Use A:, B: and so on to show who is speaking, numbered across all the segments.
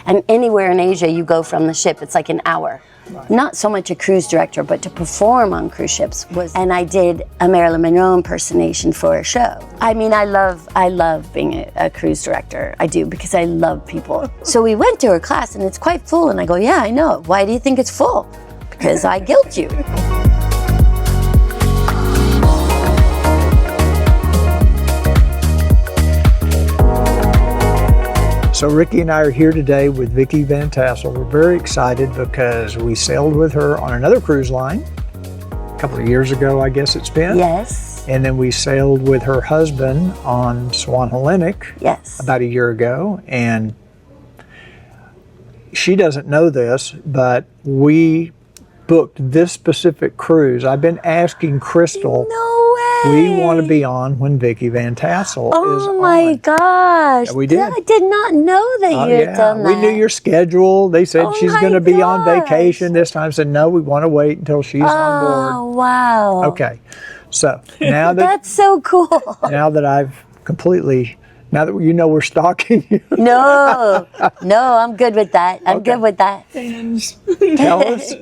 A: And anywhere in Asia you go from the ship, it's like an hour. Right. Not so much a cruise director, but to perform on cruise ships and I did a Marilyn Monroe impersonation for a show. I mean, I love being a cruise director. I do, because I love people. So we went to her class and it's quite full, and I go, yeah, I know. Why do you think it's full? Because I guilt you.
B: So Rickee and I are here today with Vicki Van Tassel. We're very excited because we sailed with her on another cruise line a couple of years ago, I guess it's been.
A: Yes.
B: And then we sailed with her husband on Swan Hellenic.
A: Yes.
B: About a year ago. And she doesn't know this, but we booked this specific cruise. I've been asking Crystal.
A: No way.
B: We want to be on when Vicki Van Tassel is on.
A: Oh my gosh.
B: Yeah, we did.
A: I did not know that you had done that.
B: We knew your schedule. They said she's going to be on
A: gosh.
B: vacation this time. I said, no, we want to wait until she's on board.
A: Oh, wow.
B: Okay. So now that
A: that's so cool.
B: Now that you know we're stalking you.
A: No, I'm good with that. I'm good with that.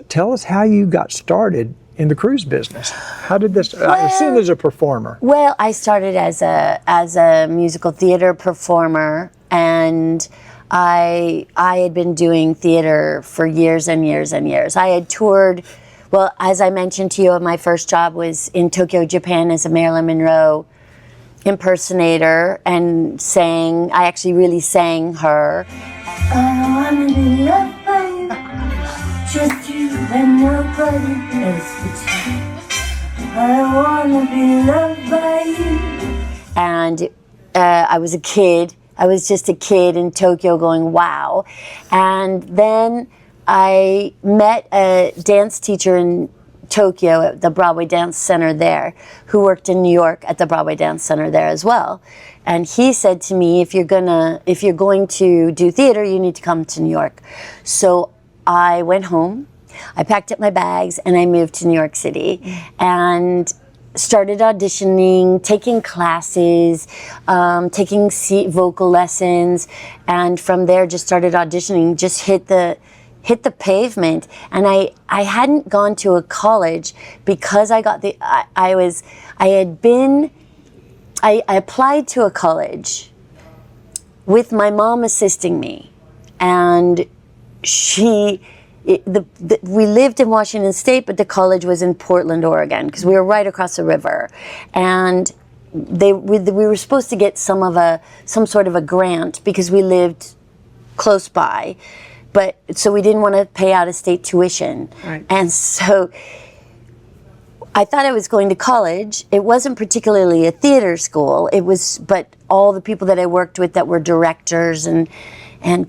B: Tell us how you got started in the cruise business. How did this? I assume as a performer.
A: Well, I started as a musical theater performer, and I had been doing theater for years and years and years. I had toured. Well, as I mentioned to you, my first job was in Tokyo, Japan, as a Marilyn Monroe impersonator, and sang. I actually really sang her. I wanna be loved by you, just you and nobody else but you. I wanna be loved by you. And I was a kid. I was just a kid in Tokyo going, wow. And then I met a dance teacher in Tokyo at the Broadway Dance Center there, who worked in New York at the Broadway Dance Center there as well. And he said to me, if you're going to do theater, you need to come to New York. So I went home, I packed up my bags, and I moved to New York City and started auditioning, taking classes, taking vocal lessons, and from there just started auditioning, just hit the pavement. And I hadn't gone to a college because I got I applied to a college with my mom assisting me, and we lived in Washington State, but the college was in Portland, Oregon, because we were right across the river. And we were supposed to get some sort of a grant because we lived close by. But so we didn't want to pay out of state tuition. Right. And so I thought I was going to college. It wasn't particularly a theater school. But all the people that I worked with that were directors and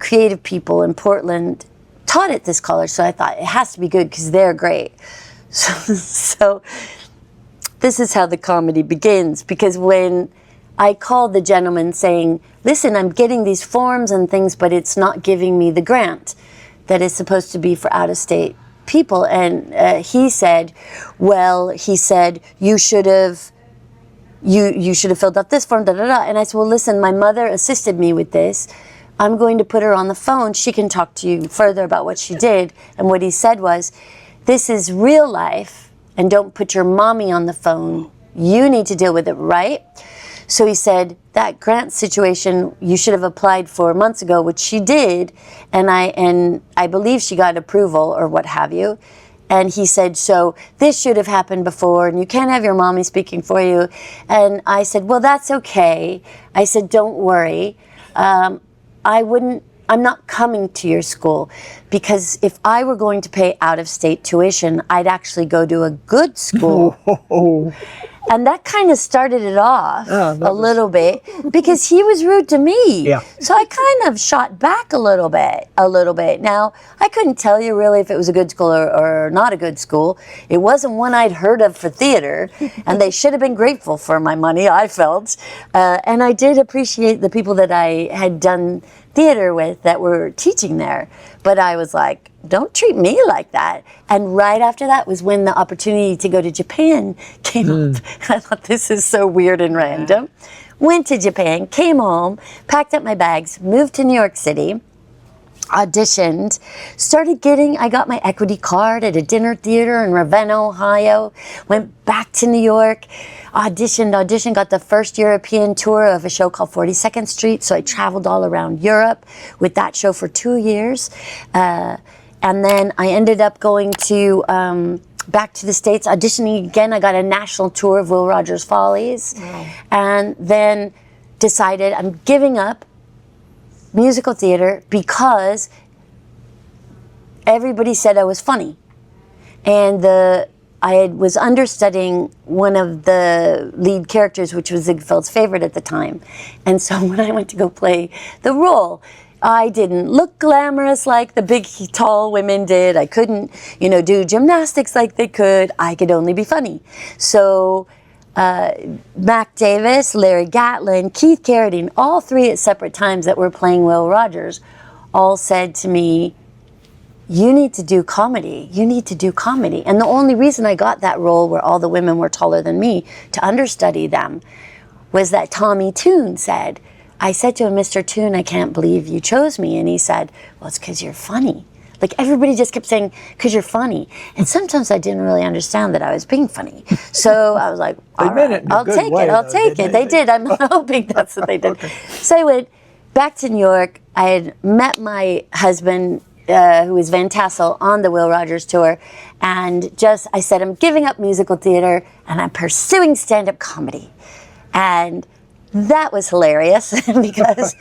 A: creative people in Portland taught at this college. So I thought it has to be good because they're great. So this is how the comedy begins, because when I called the gentleman saying, listen, I'm getting these forms and things, but it's not giving me the grant that is supposed to be for out-of-state people. And he said, you should have filled out this form, da-da-da. And I said, well, listen, my mother assisted me with this. I'm going to put her on the phone. She can talk to you further about what she did. And what he said was, this is real life, and don't put your mommy on the phone. You need to deal with it, right? So he said, that grant situation you should have applied for months ago, which she did, and I believe she got approval or what have you. And he said, so this should have happened before, and you can't have your mommy speaking for you. And I said, well, that's okay. I said, don't worry. I'm not coming to your school, because if I were going to pay out-of-state tuition, I'd actually go to a good school. And that kind of started it off a little bit, because he was rude to me. Yeah. So I kind of shot back a little bit. Now, I couldn't tell you really if it was a good school or not a good school. It wasn't one I'd heard of for theater, and they should have been grateful for my money, I felt. And I did appreciate the people that I had done theater with that were teaching there. But I was like, don't treat me like that. And right after that was when the opportunity to go to Japan came up. I thought, this is so weird and random. Went to Japan, came home, packed up my bags, moved to New York City. auditioned, I got my equity card at a dinner theater in Ravenna, Ohio, went back to New York, auditioned, got the first European tour of a show called 42nd Street, so I traveled all around Europe with that show for 2 years, and then I ended up going to back to the States, auditioning again. I got a national tour of Will Rogers Follies, and then decided I'm giving up musical theater because everybody said I was funny, and I was understudying one of the lead characters, which was Ziegfeld's favorite at the time, and so when I went to go play the role, I didn't look glamorous like the big, tall women did. I couldn't, do gymnastics like they could. I could only be funny. So Mac Davis, Larry Gatlin, Keith Carradine, all three at separate times that were playing Will Rogers, all said to me, you need to do comedy. You need to do comedy. And the only reason I got that role where all the women were taller than me to understudy them was that Tommy Toon said, I said to him, Mr. Toon, I can't believe you chose me. And he said, well, it's because you're funny. Like everybody just kept saying, because you're funny. And sometimes I didn't really understand that I was being funny. So I was like, all right, I'll take it. I'll take it. They did. I'm hoping that's what they did.
B: Okay.
A: So I went back to New York. I had met my husband, who was Van Tassel, on the Will Rogers tour. And I said, I'm giving up musical theater and I'm pursuing stand-up comedy. And that was hilarious because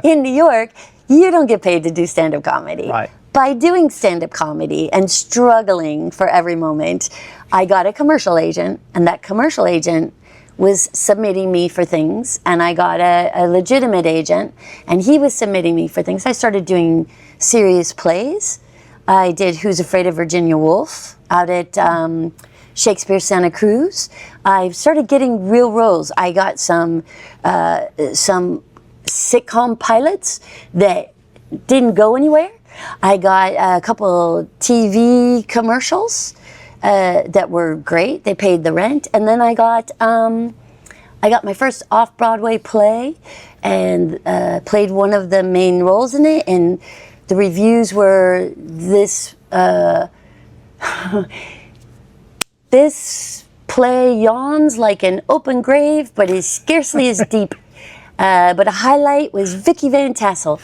A: in New York, you don't get paid to do stand-up comedy.
B: Right.
A: By doing stand-up comedy and struggling for every moment, I got a commercial agent, and that commercial agent was submitting me for things, and I got a legitimate agent, and he was submitting me for things. I started doing serious plays. I did Who's Afraid of Virginia Woolf out at Shakespeare Santa Cruz. I started getting real roles. I got some sitcom pilots that didn't go anywhere. I got a couple TV commercials that were great. They paid the rent, and then I got my first off-Broadway play, and played one of the main roles in it. And the reviews were this. This play yawns like an open grave, but is scarcely as deep. But a highlight was Vicki Van Tassel.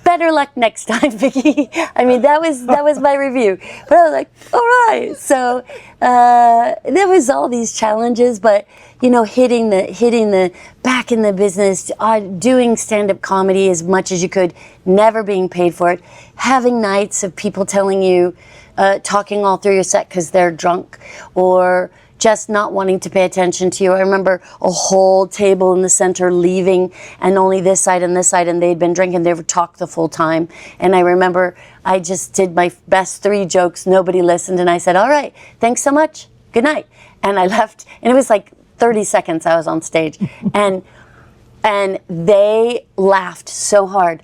A: Better luck next time, Vicki. I mean, that was my review. But I was like, all right. So there was all these challenges, but hitting the back in the business, doing stand-up comedy as much as you could, never being paid for it, having nights of people telling you, talking all through your set because they're drunk, or just not wanting to pay attention to you. I remember a whole table in the center leaving, and only this side and this side, and they'd been drinking. They would talk the full time. And I remember I just did my best 3 jokes. Nobody listened, and I said, all right, thanks so much. Good night. And I left, and it was like 30 seconds I was on stage. and they laughed so hard.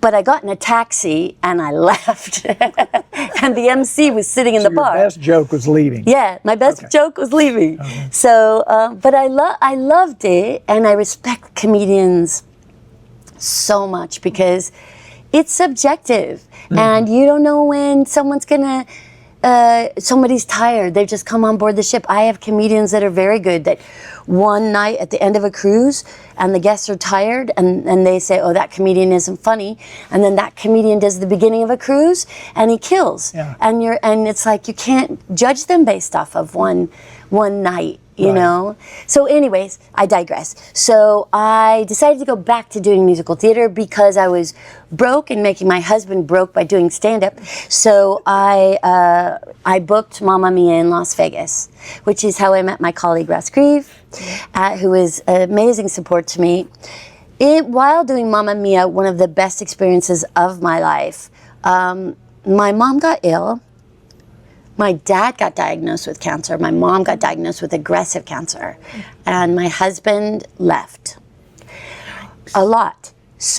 A: But I got in a taxi and I left. And the MC was sitting in the bar.
B: Your best joke was leaving.
A: Yeah, my best joke was leaving.
B: Okay.
A: So, but I loved it, and I respect comedians so much because it's subjective, and you don't know when somebody's tired. They've just come on board the ship. I have comedians that are very good that one night at the end of a cruise and the guests are tired and they say, oh, that comedian isn't funny. And then that comedian does the beginning of a cruise and he kills.
B: Yeah.
A: And it's like you can't judge them based off of one night. You know? So anyways, I digress. So I decided to go back to doing musical theater because I was broke and making my husband broke by doing stand-up. So I booked Mamma Mia in Las Vegas, which is how I met my colleague Russ Grieve, who was amazing support to me. While doing Mamma Mia, one of the best experiences of my life, my mom got ill. My dad got diagnosed with cancer. My mom got diagnosed with aggressive cancer. And my husband left. A lot.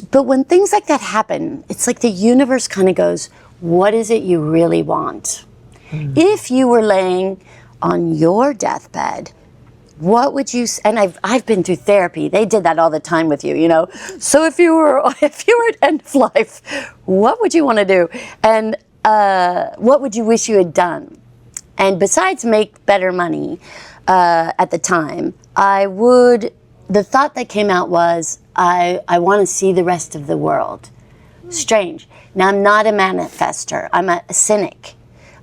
A: But when things like that happen, it's like the universe kind of goes, what is it you really want? If you were laying on your deathbed what would you, and I've been through therapy. They did that all the time with you, you know. So if you were at end of life, what would you want to do? And what would you wish you had done? And besides make better money at the time, the thought that came out was, I want to see the rest of the world. Strange. Now, I'm not a manifester. I'm a cynic.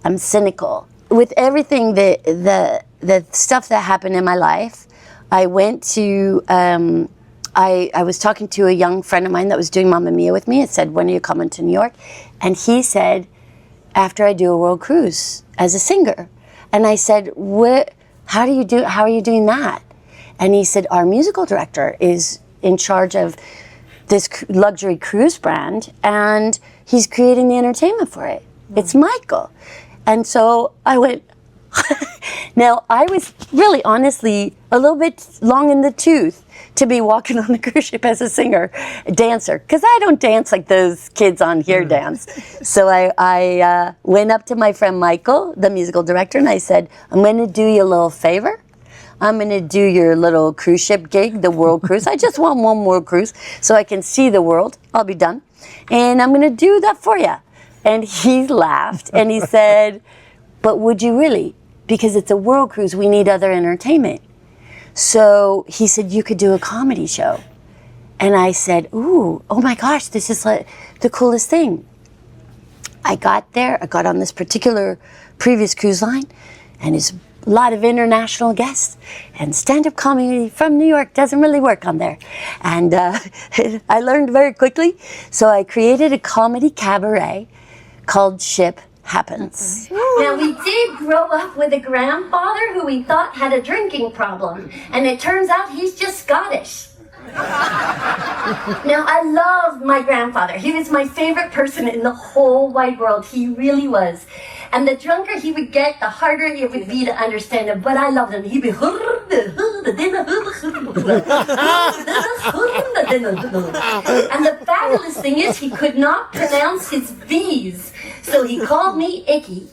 A: I'm cynical. With everything, the stuff that happened in my life, I went to, I was talking to a young friend of mine that was doing Mamma Mia with me. It said, when are you coming to New York? And he said, after I do a world cruise as a singer. And I said, how are you doing that? And he said, our musical director is in charge of this luxury cruise brand, and he's creating the entertainment for it. It's Michael. And so I went, now I was really honestly a little bit long in the tooth to be walking on the cruise ship as a singer, a dancer, because I don't dance like those kids on here dance. So I went up to my friend Michael, the musical director, and I said, I'm going to do you a little favor. I'm going to do your little cruise ship gig, the world cruise. I just want one world cruise so I can see the world. I'll be done. And I'm going to do that for you. And he laughed and he said, but would you really? Because it's a world cruise, we need other entertainment. So he said, you could do a comedy show. And I said, ooh, oh my gosh, this is like the coolest thing. I got there, I got on this particular previous cruise line, and it's a lot of international guests, and stand-up comedy from New York doesn't really work on there. And I learned very quickly, so I created a comedy cabaret called Ship Happens.
C: Now, we did grow up with a grandfather who we thought had a drinking problem, and it turns out he's just Scottish. Now, I love my grandfather. He was my favorite person in the whole wide world. He really was. And the drunker he would get, the harder it would be to understand him. But I loved him. He'd be... And the fabulous thing is, he could not pronounce his V's. So he called me Icky.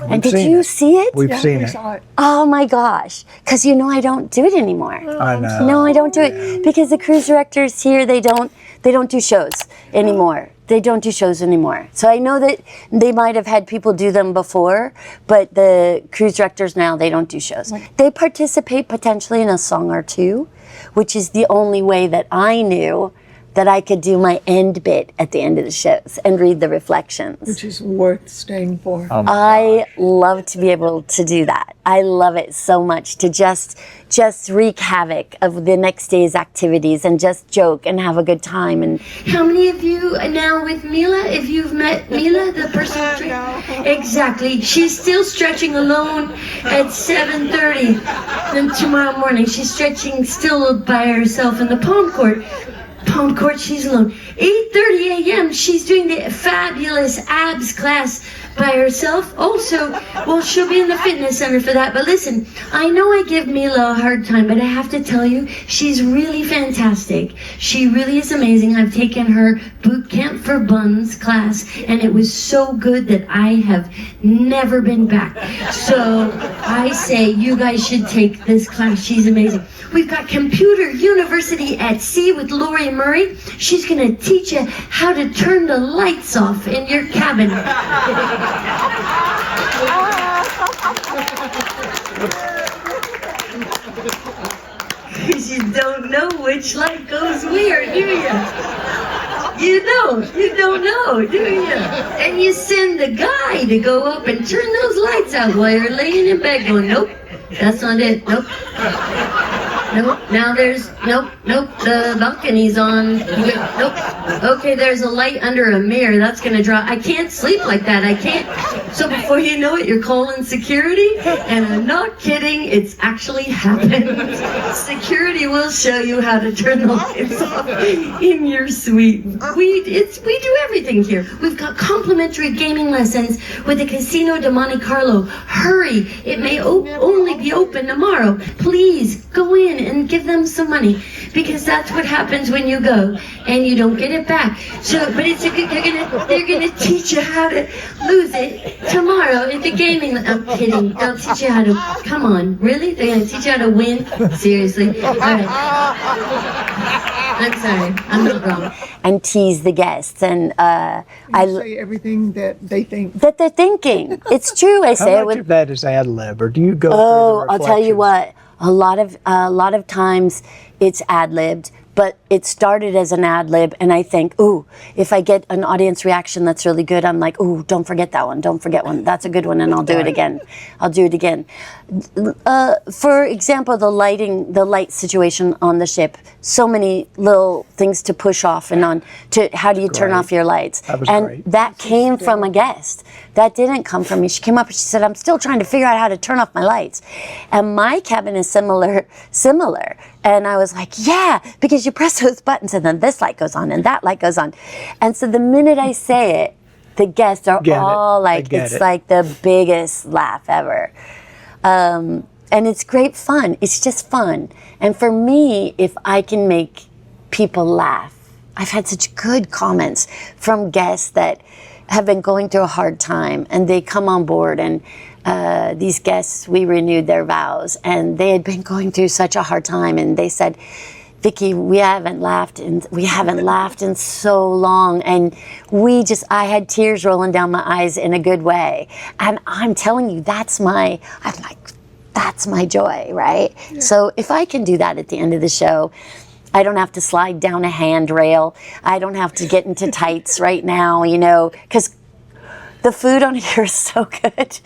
A: And did you see it?
B: We've seen it.
A: Oh my gosh. Because you know I don't do it anymore.
B: I know.
A: No, I don't do it. Because the cruise directors here, they don't do shows anymore. They don't do shows anymore. So I know that they might have had people do them before, but the cruise directors now, they don't do shows. They participate potentially in a song or two, which is the only way that I knew that I could do my end bit at the end of the shows and read the reflections.
D: Which is worth staying for.
A: I love to be able to do that. I love it so much to just wreak havoc of the next day's activities and just joke and have a good time. And
C: How many of you are now with Mila? If you've met Mila, the person exactly. She's still stretching alone at 7:30 tomorrow morning. She's stretching still by herself in the Pound Court, she's alone. 8:30 a.m. she's doing the fabulous abs class by herself. Also, well, she'll be in the fitness center for that. But listen, I know I give Mila a hard time, but I have to tell you, she's really fantastic. She really is amazing. I've taken her boot camp for buns class, and it was so good that I have never been back. So I say you guys should take this class. She's amazing. We've got Computer University at Sea with Lori Murray. She's going to teach you how to turn the lights off in your cabin. You don't know which light goes where, do you? You don't know, do you? And you send the guy to go up and turn those lights out while you're laying in bed going, nope, that's not it, nope. Nope, now there's, nope, the balcony's on, nope. Okay, there's a light under a mirror, that's gonna draw, I can't sleep like that, I can't. So before you know it, you're calling security, and I'm not kidding, it's actually happened. Security will show you how to turn the lights off in your suite. We do everything here. We've got complimentary gaming lessons with the Casino de Monte Carlo. Hurry, it may only be open tomorrow. Please, go in and give them some money, because that's what happens when you go and you don't get it back. So, but it's they're gonna teach you how to lose it tomorrow at the gaming. I'm kidding. They'll teach you how to. Come on, really? They're gonna teach you how to win? Seriously? All right. I'm sorry. I'm not wrong.
A: And tease the guests, and
D: I say everything that they think.
A: that they're thinking. It's true. I say
B: How
A: it
B: much
A: with.
B: of that is ad lib, or do you go?
A: Oh,
B: through the
A: I'll tell you
B: reflections?
A: what. A lot of times it's ad libbed, but it started as an ad lib, and I think, ooh, if I get an audience reaction that's really good, I'm like, ooh, don't forget that one. Don't forget one. That's a good one, and I'll do it again. I'll do it again. For example, the light situation on the ship. So many little things to push off and on. To how do you turn
B: Great.
A: off your lights?
B: That was
A: and
B: great.
A: that came from a guest. That didn't come from me. She came up and she said, I'm still trying to figure out how to turn off my lights. And my cabin is similar. And I was like, yeah, because you press those buttons and then this light goes on and that light goes on. And so the minute I say it, the guests are
B: Get it.
A: all
B: I
A: like,
B: get
A: it's
B: it.
A: like the biggest laugh ever. And it's great fun. It's just fun. And for me, if I can make people laugh, I've had such good comments from guests that have been going through a hard time, and they come on board, and these guests, we renewed their vows, and they had been going through such a hard time, and they said, Vicki, we haven't laughed in so long, and I had tears rolling down my eyes in a good way. And I'm telling you, that's my joy, right? Yeah. So if I can do that at the end of the show, I don't have to slide down a handrail. I don't have to get into tights right now, because the food on here is so good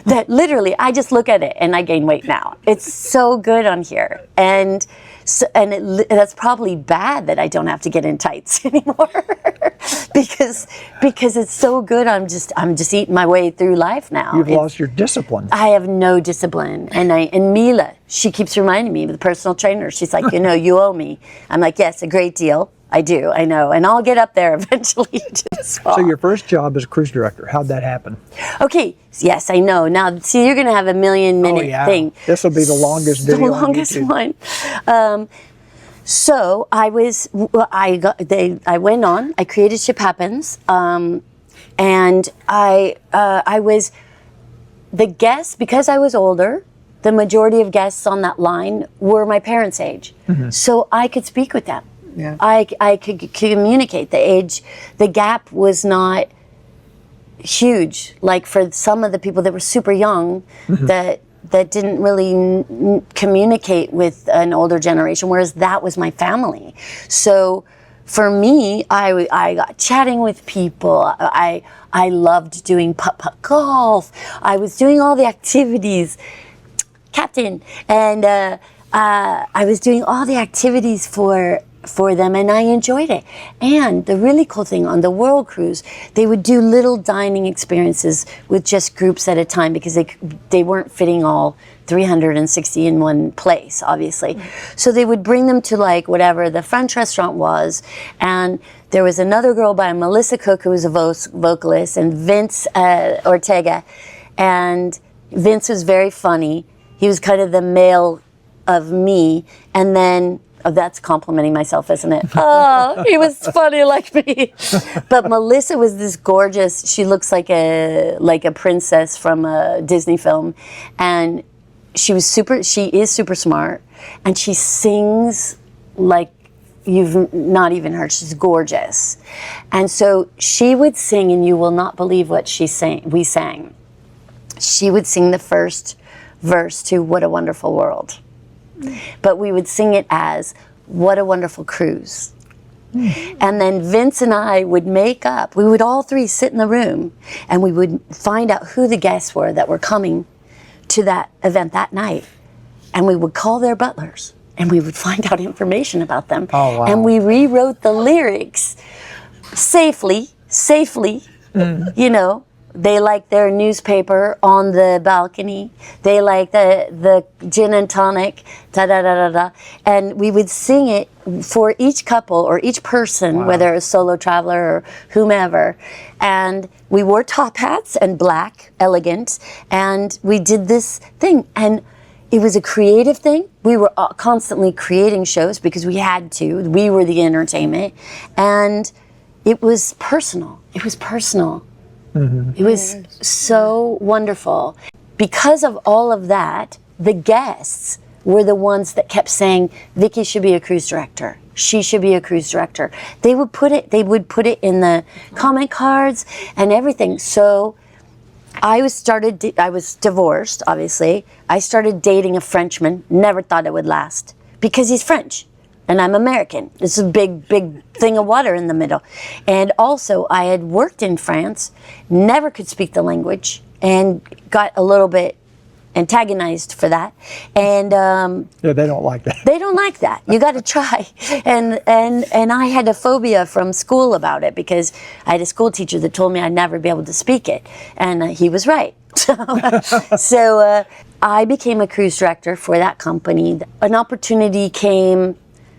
A: that literally I just look at it and I gain weight now. It's so good on here. And that's probably bad that I don't have to get in tights anymore because it's so good. I'm just eating my way through life now.
B: You've lost your discipline.
A: I have no discipline. And Mila, she keeps reminding me of the personal trainer. She's like, you owe me. I'm like, yes, a great deal. I do, I know. And I'll get up there eventually to the spot.
B: So your first job as cruise director, how'd that happen?
A: Okay, yes, I know. Now, see, you're going to have a 1,000,000-minute thing.
B: This will be the longest video on YouTube.
A: One. So I went on, I created Ship Happens, and I was, the guests, because I was older, the majority of guests on that line were my parents' age. Mm-hmm. So I could speak with them.
D: Yeah.
A: I could communicate. The gap was not huge. Like for some of the people that were super young, mm-hmm. that didn't really communicate with an older generation, whereas that was my family. So for me, I got chatting with people. I loved doing putt-putt golf. I was doing all the activities, Captain, and I was doing all the activities for them, and I enjoyed it. And the really cool thing on the World Cruise, they would do little dining experiences with just groups at a time, because they weren't fitting all 360 in one place, obviously. Mm-hmm. So they would bring them to like whatever the French restaurant was, and there was another girl by Melissa Cook who was a vocalist, and Vince Ortega, and Vince was very funny. He was kind of the male of me, and then that's complimenting myself, isn't it? Oh, he was funny like me. But Melissa was this gorgeous, she looks like a princess from a Disney film. And she is super smart. And she sings like you've not even heard. She's gorgeous. And so she would sing, and you will not believe what we sang. She would sing the first verse to What a Wonderful World. But we would sing it as What a Wonderful Cruise. And then Vince and I would make up. We would all three sit in the room, and we would find out who the guests were that were coming to that event that night. And we would call their butlers, and we would find out information about them.
B: Oh, wow.
A: And we rewrote the lyrics safely, They like their newspaper on the balcony. They like the gin and tonic, da-da-da-da-da. And we would sing it for each couple or each person, wow. whether a solo traveler or whomever. And we wore top hats and black, elegant. And we did this thing. And it was a creative thing, we were constantly creating shows because we had to. We were the entertainment, and it was personal. It was personal. It was so wonderful. Because of all of that, the guests were the ones that kept saying, Vicki should be a cruise director. She should be a cruise director. They would put it in the comment cards and everything. So I was divorced, obviously. I started dating a Frenchman, never thought it would last because he's French and I'm American. This is a big, big thing of water in the middle. And also I had worked in France, never could speak the language and got a little bit antagonized for that. And
B: yeah, they don't like that.
A: They don't like that. You got to try. And I had a phobia from school about it because I had a school teacher that told me I'd never be able to speak it, and he was right. So I became a cruise director for that company. An opportunity came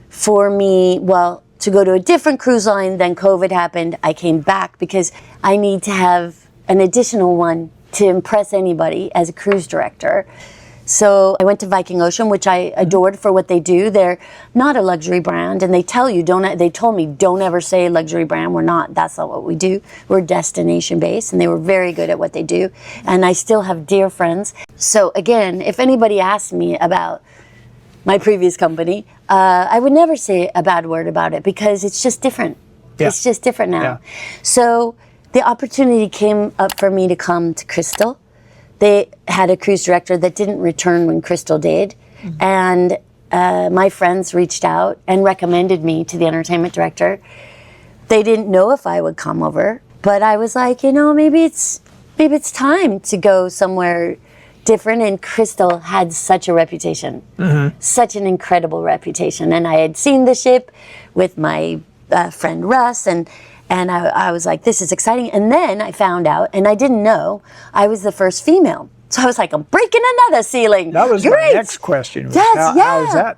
A: for me, well, to go to a different cruise line. Then COVID happened. I came back because I need to have an additional one to impress anybody as a cruise director. So I went to Viking Ocean, which I adored for what they do. They're not a luxury brand, and they tell you, they told me, don't ever say luxury brand. We're not, that's not what we do. We're destination based, and they were very good at what they do. And I still have dear friends. So again, if anybody asked me about my previous company, I would never say a bad word about it because it's just different. Yeah. It's just different now. Yeah. So the opportunity came up for me to come to Crystal. They had a cruise director that didn't return when Crystal did. And my friends reached out and recommended me to the entertainment director. They didn't know if I would come over, but I was like, maybe it's time to go somewhere different. And Crystal had such a reputation, such an incredible reputation. And I had seen the ship with my friend Russ, and I was like, this is exciting. And then I found out, and I didn't know, I was the first female. So I was like, I'm breaking another ceiling.
B: That was
A: Great.
B: my next question.
A: Yes,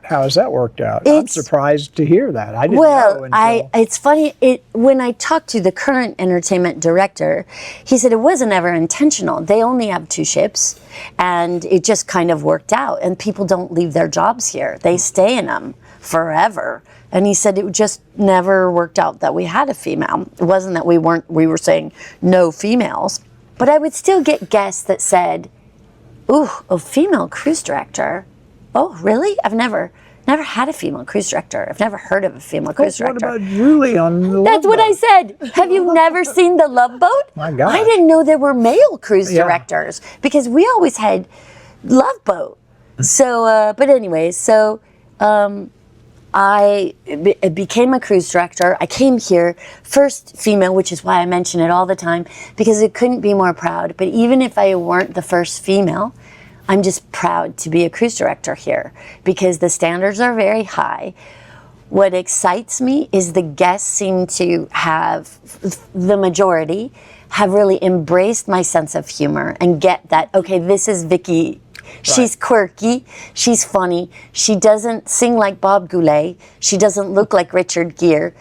B: How has that worked out? I'm surprised to hear that. I didn't know until...
A: It's funny, when I talked to the current entertainment director, he said it wasn't ever intentional. They only have 2 ships, and it just kind of worked out. And people don't leave their jobs here. They stay in them forever. And he said it just never worked out that we had a female. It wasn't that we were saying no females. But I would still get guests that said, ooh, a female cruise director? Oh, really? I've never had a female cruise director. I've never heard of a female cruise director.
B: What about Julie on the Love
A: That's what
B: Boat?
A: I said. Have you never seen the Love Boat?
B: My God.
A: I didn't know there were male cruise directors because we always had Love Boat. So, but anyway, I became a cruise director. I came here first female, which is why I mention it all the time, because it couldn't be more proud. But even if I weren't the first female, I'm just proud to be a cruise director here because the standards are very high. What excites me is the guests seem to have, the majority, have really embraced my sense of humor and get that, okay, this is Vicki. She's quirky, she's funny, she doesn't sing like Bob Goulet, she doesn't look like Richard Gere,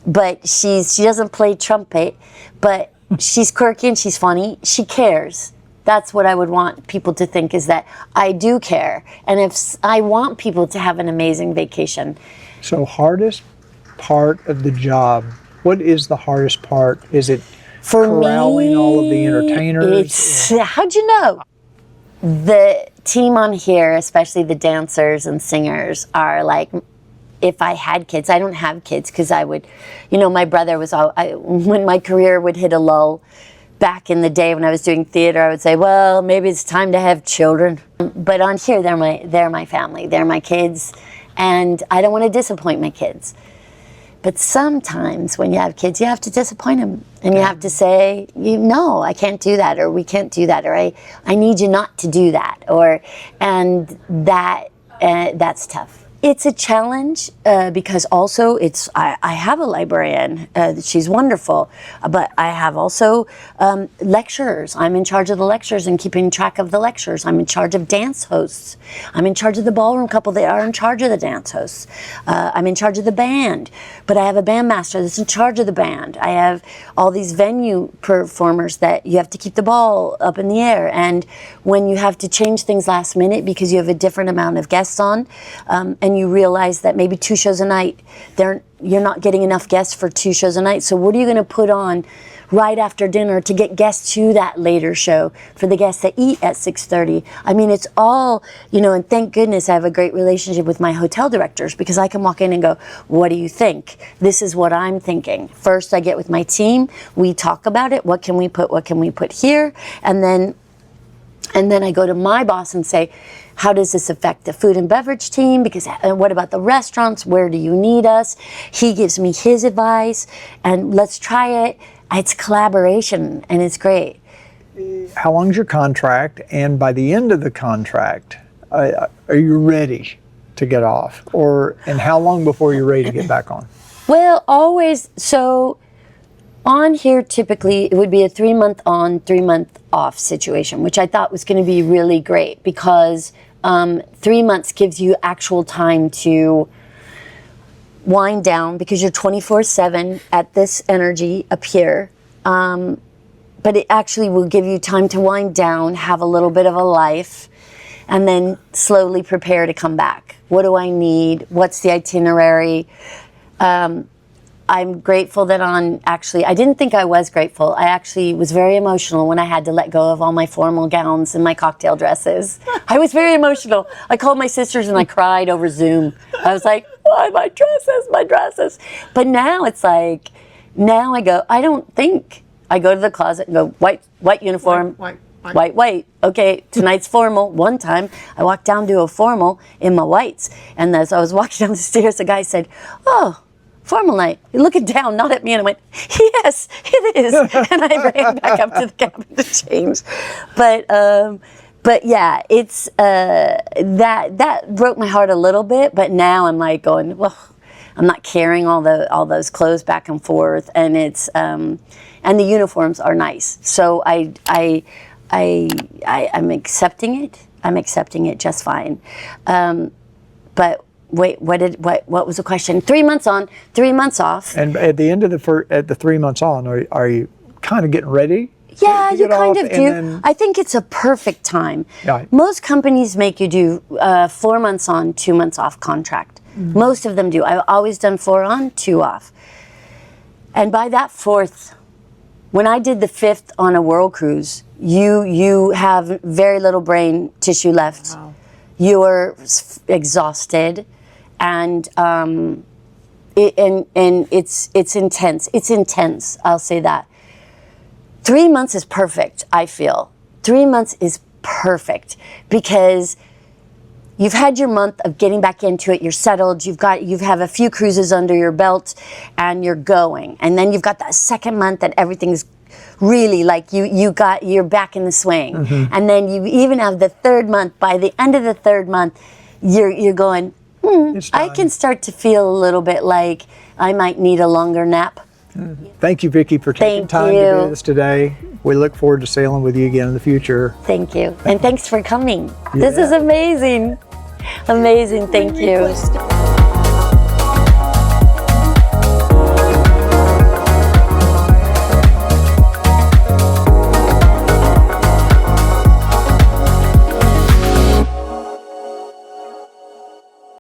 A: but she doesn't play trumpet, but she's quirky and she's funny, she cares. That's what I would want people to think, is that I do care, and if I want people to have an amazing vacation.
B: So hardest part of the job, what is the hardest part? Is it corralling all of the entertainers?
A: How'd you know? The team on here, especially the dancers and singers, are like, if I had kids, I don't have kids because I would, my brother was when my career would hit a lull back in the day when I was doing theater, I would say, well, maybe it's time to have children. But on here, they're my family, they're my kids, and I don't want to disappoint my kids. But sometimes when you have kids, you have to disappoint them. And you have to say, no, I can't do that, or we can't do that, or I need you not to do that. That's tough. It's a challenge because also I have a librarian. She's wonderful, but I have also lecturers. I'm in charge of the lectures and keeping track of the lectures. I'm in charge of dance hosts. I'm in charge of the ballroom couple that are in charge of the dance hosts. I'm in charge of the band, but I have a band master that's in charge of the band. I have all these venue performers that you have to keep the ball up in the air, and when you have to change things last minute because you have a different amount of guests on, and you realize that maybe 2 shows a night, you're not getting enough guests for 2 shows a night. So what are you going to put on right after dinner to get guests to that later show for the guests that eat at 6:30? I mean, it's all, and thank goodness I have a great relationship with my hotel directors, because I can walk in and go, what do you think? This is what I'm thinking. First, I get with my team. We talk about it. What can we put here? And then I go to my boss and say, how does this affect the food and beverage team? Because what about the restaurants? Where do you need us? He gives me his advice, and let's try it. It's collaboration, and it's great.
B: How long's your contract? And by the end of the contract, are you ready to get off? And how long before you're ready to get back on?
A: Well, always. So on here, typically, it would be a 3-month on, 3-month off situation, which I thought was going to be really great, because 3 months gives you actual time to wind down, because you're 24/7 at this energy up here. But it actually will give you time to wind down, have a little bit of a life, and then slowly prepare to come back. What do I need? What's the itinerary? I'm grateful that I didn't think I was grateful. I actually was very emotional when I had to let go of all my formal gowns and my cocktail dresses. I was very emotional. I called my sisters and I cried over Zoom. I was like, why my dresses? But now it's like, now I go, I don't think. I go to the closet and go, white uniform, white. Okay, tonight's formal. One time I walked down to a formal in my whites, and as I was walking down the stairs, the guy said, oh, formal night. You're looking down, not at me, and I went, yes, it is. And I ran back up to the cabin to change. But yeah, it's that broke my heart a little bit. But now I'm like going, well, I'm not carrying all those clothes back and forth, and it's and the uniforms are nice. So I'm accepting it. I'm accepting it just fine. But wait, what was the question? 3 months on, 3 months off.
B: And at the end of the 3 months on, are you kind of getting ready?
A: Yeah, you kind of do. I think it's a perfect time.
B: Yeah.
A: Most companies make you do 4 months on, 2 months off contract. Mm-hmm. Most of them do. I've always done 4 on, 2 off. And by that 4th, when I did the 5th on a world cruise, you have very little brain tissue left. Wow. You're exhausted, and it's intense. It's intense. I'll say that. 3 months is perfect. I feel 3 months is perfect, because you've had your month of getting back into it. You're settled. You have a few cruises under your belt, and you're going. And then you've got that second month that everything's really like you're back in the swing. Mm-hmm. And then you even have the 3rd month. By the end of the 3rd month, you're going, I can start to feel a little bit like I might need a longer nap.
B: Thank you, Vicki, for taking time to do this today. We look forward to sailing with you again in the future.
A: Thank you. And thanks for coming. Yeah. This is amazing. Amazing. Thank you.